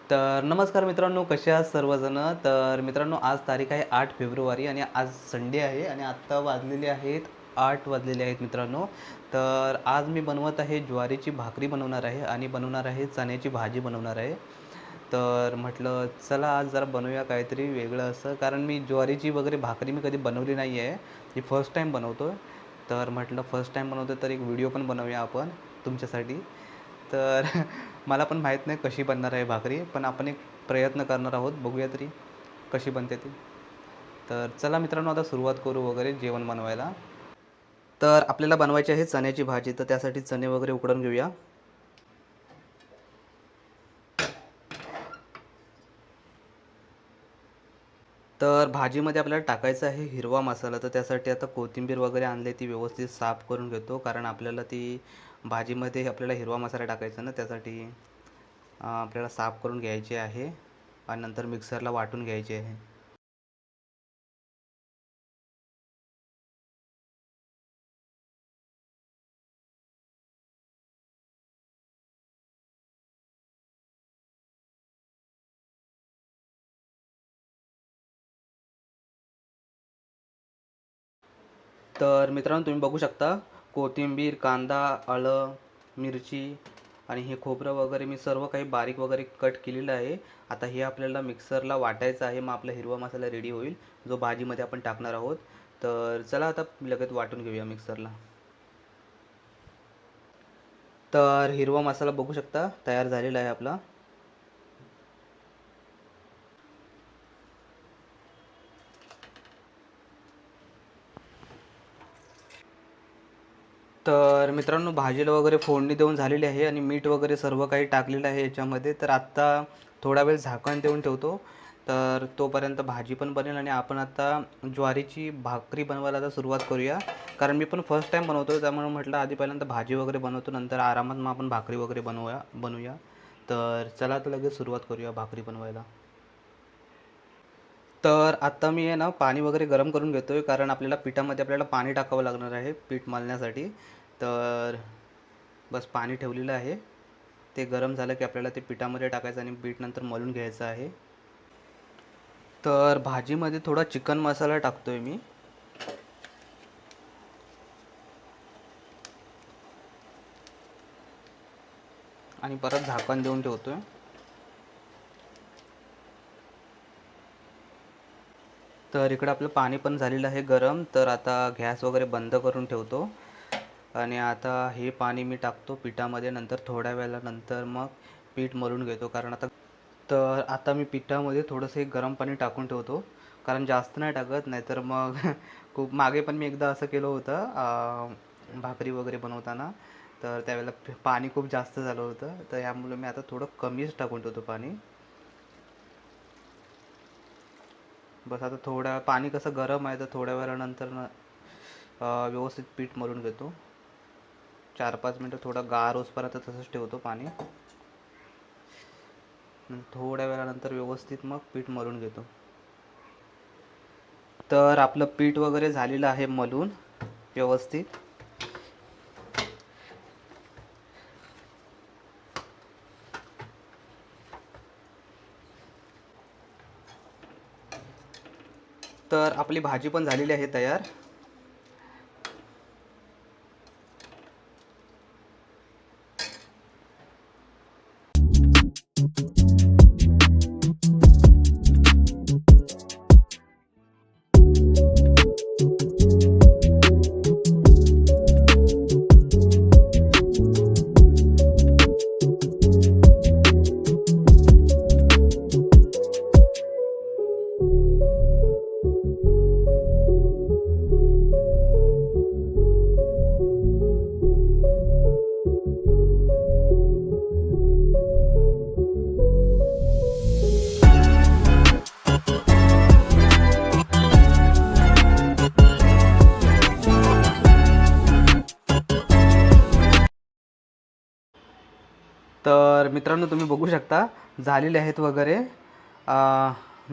तर नमस्कार मित्रांनो, कसे आहात सर्वजण. तर मित्रांनो, आज तारीख आहे 8 फेब्रुवारी आणि आज संडे आहे आणि आत्ता वाजलेले आहेत 8 वाजलेले आहेत मित्रांनो. तर आज मी बनवत आहे ज्वारीची भाकरी बनवणार आहे आणि बनवणार आहे चण्याची भाजी बनवणार आहे. तर म्हटलं चला आज जरा बनवूया काहीतरी वेगळं असं, कारण मी ज्वारीची वगैरे भाकरी मी कधी बनवली नाही आहे. ही फर्स्ट टाईम बनवतो आहे. तर म्हटलं फर्स्ट टाईम बनवतो तर एक व्हिडिओ पण बनवूया आपण तुमच्यासाठी. तर मला पण माहीत नाही कशी बनणार आहे भाकरी, पण आपण एक प्रयत्न करणार आहोत, बघूया तरी कशी बनते ती. तर चला मित्रांनो, आता सुरुवात करू वगैरे जेवण बनवायला. तर आपल्याला बनवायची आहे चण्याची भाजी, तर त्यासाठी चणे वगैरे उकडून घेऊया. तर भाजीमध्ये आपल्याला टाकायचं आहे हिरवा मसाला, तर त्यासाठी आता कोथिंबीर वगैरे आणली, ती व्यवस्थित साफ करून घेतो, कारण आपल्याला ती भाजीमध्ये आपल्याला हिरवा मसाला टाकायचा ना, त्यासाठी आपल्याला साफ करून घ्यायचे आहे आणि नंतर मिक्सरला वाटून घ्यायचे आहे. तर मित्रांनो, तुम्ही बघू शकता कोथिंबीर, कांदा, आलं, मिरची आणि हे खोबरं वगैरे मी सर्व काही बारीक वगैरे कट केलेलं आहे. आता हे आपल्याला मिक्सरला वाटायचं आहे, मग आपला हिरवा मसाला रेडी होईल, जो भाजीमध्ये आपण टाकणार आहोत. तर चला आता लगेच वाटून घेऊया मिक्सरला. तर हिरवा मसाला बघू शकता तयार झालेला आहे आपला. तर मित्रांनो, भाजीला वगैरे फोडणी देऊन झालेली आहे आणि मीठ वगैरे सर्व काही टाकलेलं आहे याच्यामध्ये. तर आत्ता थोडा वेळ झाकण देऊन ठेवतो, तर तोपर्यंत भाजी पण बनेल आणि आपण आता ज्वारीची भाकरी बनवायला आता सुरुवात करूया. कारण मी पण फर्स्ट टाईम बनवतो, त्यामुळे म्हटलं आधी पहिल्यांदा भाजी वगैरे बनवतो, नंतर आरामात मग आपण भाकरी वगैरे बनवूया. तर चला आता लगेच सुरुवात करूया भाकरी बनवायला. तर आत्ता मी आहे ना पाणी वगैरे गरम करून घेतो आहे, कारण आपल्याला पिठामध्ये आपल्याला पाणी टाकावं लागणार आहे पीठ मळण्यासाठी. तर बस पाणी ठेवलेलं आहे, ते गरम झालं की आपल्याला ते पिठामध्ये टाकायचं आणि पीठ नंतर मळून घ्यायचं आहे. तर भाजीमध्ये थोडा चिकन मसाला टाकतो आहे मी आणि परत झाकण देऊन ठेवतो आहे. तर इकडं आपलं पाणी पण झालेलं आहे गरम, तर आता गॅस वगैरे बंद करून ठेवतो आणि आता हे पाणी मी टाकतो पिठामध्ये. नंतर थोड्या वेळानंतर मग पीठ मळून घेतो, कारण तर आता मी पिठामध्ये थोडंसं एक गरम पाणी टाकून ठेवतो, कारण जास्त नाही टाकत, नाहीतर मग खूप मागे पण मी एकदा असं केलं होतं भाकरी वगैरे बनवताना. तर त्यावेळेला पाणी खूप जास्त झालं होतं, तर यामुळे मी आता थोडं कमीच टाकून ठेवतो पाणी. बस आता थोड्या पाणी कसं गरम आहे, तर थोड्या वेळानंतर व्यवस्थित पीठ मळून घेतो. 4-5 मिनटं थोडं गार होईपर्यंत तसंच ठेवतो पाणी. थोड्या वेळानंतर व्यवस्थित मग पीठ मळून घेतो. तर आपलं पीठ वगैरे झालेलं आहे मळून व्यवस्थित. तर आपली भाजी पण झालेली आहे तयार. तर मित्रांनो, तुम्ही बघू शकता झालेले आहेत वगैरे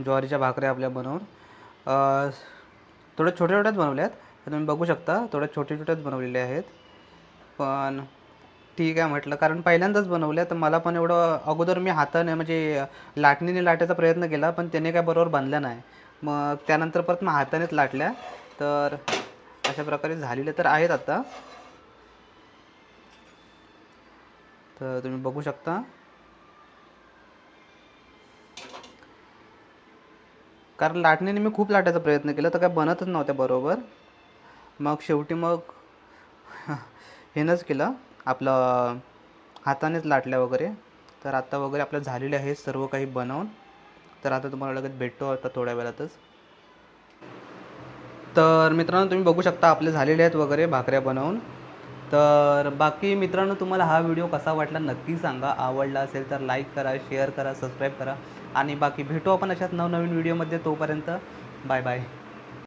ज्वारीच्या भाकऱ्या आपल्या बनवून. थोड्या छोट्या छोट्याच बनवल्या आहेत, तर तुम्ही बघू शकता थोड्या छोट्या छोट्याच बनवलेल्या आहेत. पण ठीक आहे म्हटलं, कारण पहिल्यांदाच बनवल्या तर मला पण एवढं अगोदर मी हाताने म्हणजे लाटणीने लाटायचा प्रयत्न केला पण त्याने काय बरोबर बनल्या नाही. मग त्यानंतर परत मग हातानेच लाटल्या. तर अशा प्रकारे झालेल्या तर आहेत आता. तर तुम्ही बघू शकता. कारण लाटणीने मी खूप लाटायचा प्रयत्न केला तर काय बनतच नव्हत्या बरोबर. मग शेवटी मग हेनंच केलं आपलं, हातानेच लाटल्या वगैरे. तर आता वगैरे आपलं झालेले आहे सर्व काही बनवून. तर आता तुम्हाला लगेच भेटतो आता थोड्या वेळातच. तर मित्रांनो तुम्ही बघू शकता आपले झालेले आहेत वगैरे भाकऱ्या बनवून. तर बाकी मित्रांनो तुम्हाला हा व्हिडिओ कसा वाटला नक्की सांगा. आवडला असेल तर लाईक करा, शेअर करा, सबस्क्राईब करा आणि बाकी भेटू आपण अशाच नवनवीन व्हिडिओमध्ये. तोपर्यंत बाय बाय.